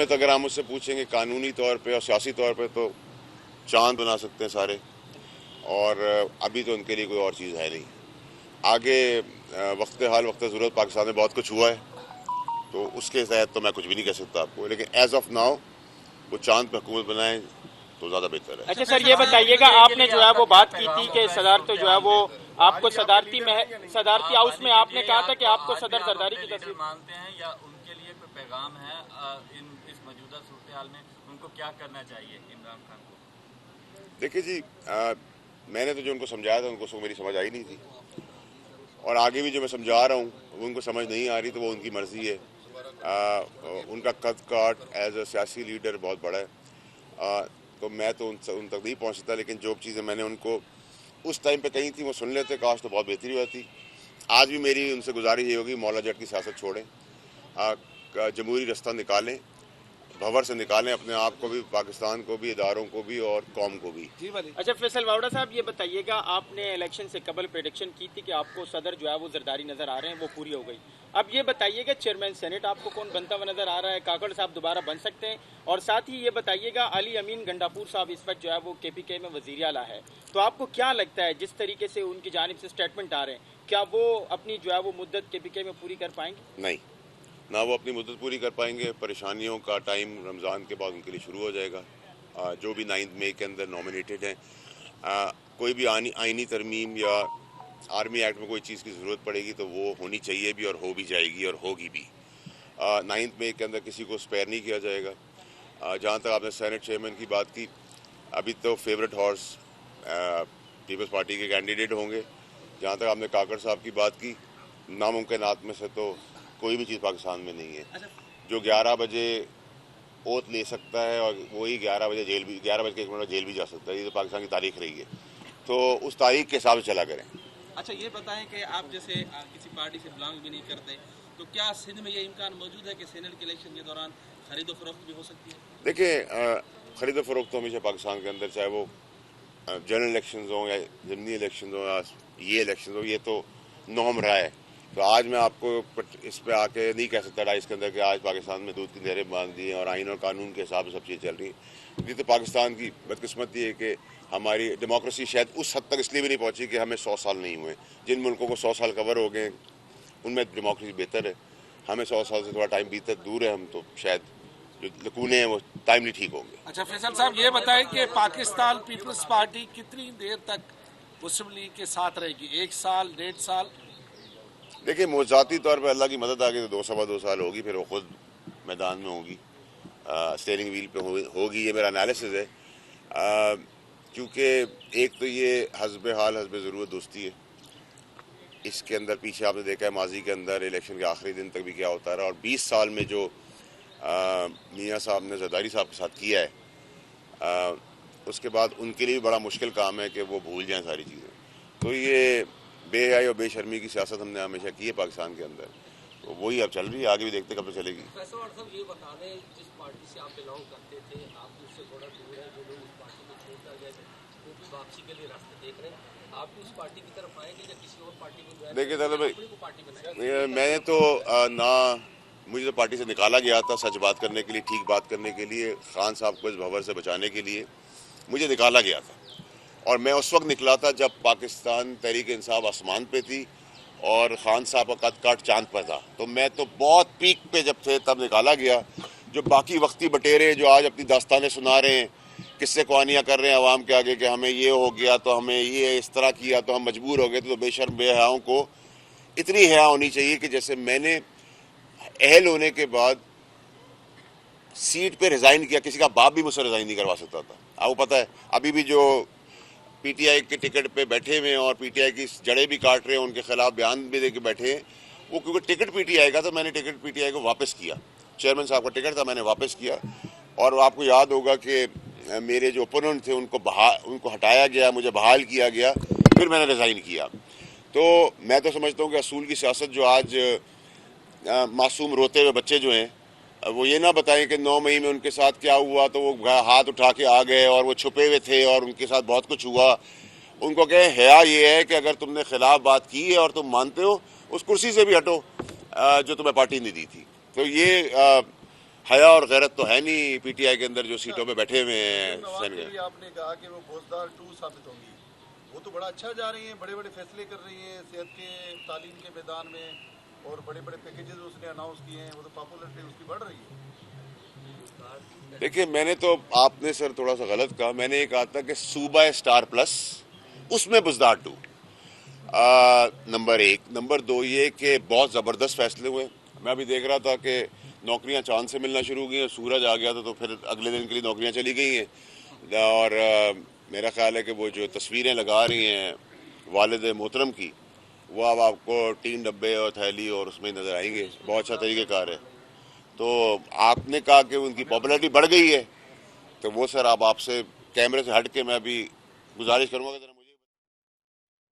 میں تو اگر ہم اس سے پوچھیں گے قانونی طور پہ اور سیاسی طور پہ تو چاند بنا سکتے ہیں سارے، اور ابھی تو ان کے لیے کوئی اور چیز ہے نہیں. آگے وقت حال وقت ضرورت پاکستان میں بہت کچھ ہوا ہے، تو اس کے تحت تو میں کچھ بھی نہیں کہہ سکتا آپ کو، لیکن ایز آف ناؤ وہ چاند پہ حکومت بنائیں تو زیادہ بہتر ہے. اچھا سر، یہ بتائیے گا آپ نے جو ہے وہ بات کی تھی کہ صدارت جو ہے وہ آپ کو صدارتی ہاؤس میں آپ نے کہا تھا کہ آپ کو صدر زرداری کی تصویر مانتے ہیں، یا ان کے لیے کوئی پیغام ہے اس موجودہ صورتحال میں ان کو کیا کرنا چاہیے عمران خان کو؟ دیکھیے جی، میں نے تو جو ان کو سمجھایا تھا ان کو میری سمجھ آئی نہیں تھی، اور آگے بھی جو میں سمجھا رہا ہوں وہ ان کو سمجھ نہیں آ رہی، تو وہ ان کی مرضی ہے. ان کا قد کاٹ ایز اے سیاسی لیڈر بہت بڑا ہے، تو میں تو ان تک نہیں پہنچ سکتا، لیکن جو چیزیں میں نے ان کو اس ٹائم پہ کہی تھیں وہ سن لیتے، کاش تو بہت بہتری ہوتی. آج بھی میری ان سے گزارش یہ ہوگی مولا جٹ کی سیاست چھوڑیں، جمہوری رستہ نکالیں، بھور سے نکالیں اپنے آپ کو بھی، پاکستان کو بھی، اداروں کو بھی اور قوم کو بھی. اچھا فیصل واوڈا صاحب، یہ بتائیے گا آپ نے الیکشن سے قبل پریڈکشن کی تھی کہ آپ کو صدر جو ہے وہ زرداری نظر آ رہے ہیں، وہ پوری ہو گئی. اب یہ بتائیے گا چیئرمین سینٹ آپ کو کون بنتا ہوا نظر آ رہا ہے؟ کاکڑ صاحب دوبارہ بن سکتے ہیں؟ اور ساتھ ہی یہ بتائیے گا علی امین گنڈاپور صاحب اس وقت جو ہے وہ کے پی کے میں وزیر اعلیٰ ہے، تو آپ کو کیا لگتا ہے جس طریقے سے ان کی جانب سے اسٹیٹمنٹ آ رہے ہیں، کیا وہ اپنی جو ہے وہ مدت کے پی کے میں پوری کر پائیں گے؟ نہیں، نہ وہ اپنی مدت پوری کر پائیں گے. پریشانیوں کا ٹائم رمضان کے بعد ان کے لیے شروع ہو جائے گا. جو بھی 9 مئی کے اندر نامینیٹڈ ہیں، کوئی بھی آئینی ترمیم یا آرمی ایکٹ میں کوئی چیز کی ضرورت پڑے گی تو وہ ہونی چاہیے بھی، اور ہو بھی جائے گی اور ہوگی بھی. 9 مئی کے اندر کسی کو اسپیئر نہیں کیا جائے گا. جہاں تک آپ نے سینٹ چیئرمین کی بات کی، ابھی تو فیوریٹ ہارس پیپلز پارٹی کے کینڈیڈیٹ ہوں گے. جہاں تک آپ نے کاکڑ صاحب کی بات کی، ناممکنات میں سے تو کوئی بھی چیز پاکستان میں نہیں ہے. جو 11 بجے اوت لے سکتا ہے اور وہی 11 بجے 11 بج کے 1 منٹ جیل بھی جا سکتا ہے. یہ تو پاکستان کی تاریخ رہی ہے، تو اس تاریخ کے حساب سے چلا کریں. اچھا یہ بتائیں کہ آپ جیسے کسی پارٹی سے بلانگ بھی نہیں کرتے، تو کیا سندھ میں یہ امکان موجود ہے کہ سینٹ کے الیکشن کے دوران خرید و فروخت بھی ہو سکتی ہے؟ دیکھیں، خرید و فروخت تو ہمیشہ پاکستان کے اندر، چاہے وہ جنرل الیکشنز ہوں یا ضمنی الیکشنز ہوں یا یہ الیکشنز ہوں، یہ تو نارم رہا ہے. تو آج میں آپ کو اس پہ آ کے نہیں کہہ سکتا اس کے اندر کہ آج پاکستان میں دودھ کی نہریں باندھ دی ہیں اور آئین اور قانون کے حساب سے سب چیزیں چل رہی ہیں. یہ تو پاکستان کی بدقسمتی ہے کہ ہماری ڈیموکریسی شاید اس حد تک اس لیے بھی نہیں پہنچی کہ ہمیں 100 سال نہیں ہوئے. جن ملکوں کو 100 سال کور ہو گئے ان میں ڈیموکریسی بہتر ہے. ہمیں 100 سال سے تھوڑا ٹائم بیتا دور ہے، ہم تو شاید جو لکونے ہیں وہ ٹائملی ٹھیک ہوں گے. اچھا فیصل صاحب یہ بتائیں کہ پاکستان پیپلز پارٹی کتنی دیر تک مسلم لیگ کے ساتھ رہے گی؟ 1 سال، 1.5 سال؟ دیکھیں، ذاتی طور پہ اللہ کی مدد آ گئی تو 2 سال ہوگی، پھر وہ خود میدان میں ہوگی، اسٹیئرنگ ویل پہ ہوگی. یہ میرا انالیسز ہے، کیونکہ ایک تو یہ حسب حال حسب ضرورت دوستی ہے. اس کے اندر پیچھے آپ نے دیکھا ہے ماضی کے اندر الیکشن کے آخری دن تک بھی کیا ہوتا رہا، اور 20 سال میں جو میاں صاحب نے زرداری صاحب کے ساتھ کیا ہے، اس کے بعد ان کے لیے بھی بڑا مشکل کام ہے کہ وہ بھول جائیں ساری چیزیں. تو یہ بے حیائی اور بے شرمی کی سیاست ہم نے ہمیشہ کی ہے پاکستان کے اندر، تو وہی اب چل رہی ہے، آگے بھی دیکھتے کب تک چلے گی. فیصل صاحب یہ بتا دیں، جس پارٹی سے آپ بلانگ کرتے تھے، آپ اس سے تھوڑا دور ہیں، جو لوگ اس پارٹی کو چھوڑ کر گئے تھے وہ بھی واپسی کے لیے راستے دیکھ رہے ہیں، آپ بھی اس پارٹی کی طرف آئیں گے یا کسی اور پارٹی کو جوائن؟ دیکھیے طلب اپنی کو پارٹی بنائیں گے؟ میں نے تو مجھے تو پارٹی سے نکالا گیا تھا سچ بات کرنے کے لیے، ٹھیک بات کرنے کے لیے، خان صاحب کو اس بھور سے بچانے کے لیے مجھے نکالا گیا تھا. اور میں اس وقت نکلا تھا جب پاکستان تحریک انصاف آسمان پہ تھی اور خان صاحب کا قد کاٹ چاند پر تھا. تو میں تو بہت پیک پہ جب تھے تب نکالا گیا. جو باقی وقتی بٹیرے جو آج اپنی داستانیں سنا رہے ہیں، قصے کوانیاں کر رہے ہیں عوام کے آگے کہ ہمیں یہ ہو گیا تو ہمیں یہ اس طرح کیا تو ہم مجبور ہو گئے، تو بے شرم بے حیاؤں کو اتنی حیا ہونی چاہیے کہ جیسے میں نے اہل ہونے کے بعد سیٹ پہ ریزائن کیا، کسی کا باپ بھی مجھ سے ریزائن نہیں کروا سکتا تھا. آپ کو پتہ ہے ابھی بھی جو پی ٹی آئی کے ٹکٹ پہ بیٹھے ہوئے ہیں اور پی ٹی آئی کی جڑیں بھی کاٹ رہے ہیں، ان کے خلاف بیان بھی دے کے بیٹھے ہیں، وہ کیونکہ ٹکٹ پی ٹی آئی کا تھا، میں نے ٹکٹ پی ٹی آئی کو واپس کیا. چیئرمین صاحب کا ٹکٹ تھا، میں نے واپس کیا. اور آپ کو یاد ہوگا کہ میرے جو اوپوننٹ تھے ان کو ہٹایا گیا، مجھے بحال کیا گیا، پھر میں نے ریزائن کیا. تو میں تو سمجھتا ہوں کہ اصول کی سیاست جو آج معصوم روتے ہوئے بچے جو ہیں وہ یہ نہ بتائیں کہ 9 مئی میں ان کے ساتھ کیا ہوا تو وہ ہاتھ اٹھا کے آ گئے اور وہ چھپے ہوئے تھے اور ان کے ساتھ بہت کچھ ہوا. ان کو کہیں حیا یہ ہے کہ اگر تم نے خلاف بات کی ہے اور تم مانتے ہو، اس کرسی سے بھی ہٹو جو تمہیں پارٹی نے دی تھی. تو یہ حیا اور غیرت تو ہے نہیں پی ٹی آئی کے اندر جو سیٹوں پہ بیٹھے ہوئے ہیں نواز کے سینٹ لیے آپ نے کہا کہ وہ بوزدار 2 ثابت ہوں گی، وہ تو بڑا اچھا جا رہی ہیں، بڑے بڑے فیصلے کر رہی ہیں صحت کے، تعلیم کے میدان میں، اور بڑے بڑے پیکیجز اس نے اناؤنس کیے ہیں، وہ تو پاپولرٹی اس کی بڑھ رہی ہے۔ دیکھیں میں نے تو آپ نے سر تھوڑا سا غلط کہا، میں نے یہ کہا تھا کہ صوبہ اسٹار پلس اس میں بزدار 2 نمبر 1، نمبر 2 یہ کہ بہت زبردست فیصلے ہوئے۔ میں ابھی دیکھ رہا تھا کہ نوکریاں چاند سے ملنا شروع ہوئی ہیں، سورج آ گیا تھا تو پھر اگلے دن کے لیے نوکریاں چلی گئی ہیں، اور میرا خیال ہے کہ وہ جو تصویریں لگا رہی ہیں والد محترم کی، وہ اب آپ کو 3 ڈبے اور تھیلی اور اس میں نظر آئیں گے، بہت اچھا طریقہ کار ہے۔ تو آپ نے کہا کہ ان کی پاپولیرٹی بڑھ گئی ہے، تو وہ سر اب آپ سے کیمرے سے ہٹ کے میں ابھی گزارش کروں گا کہ ذرا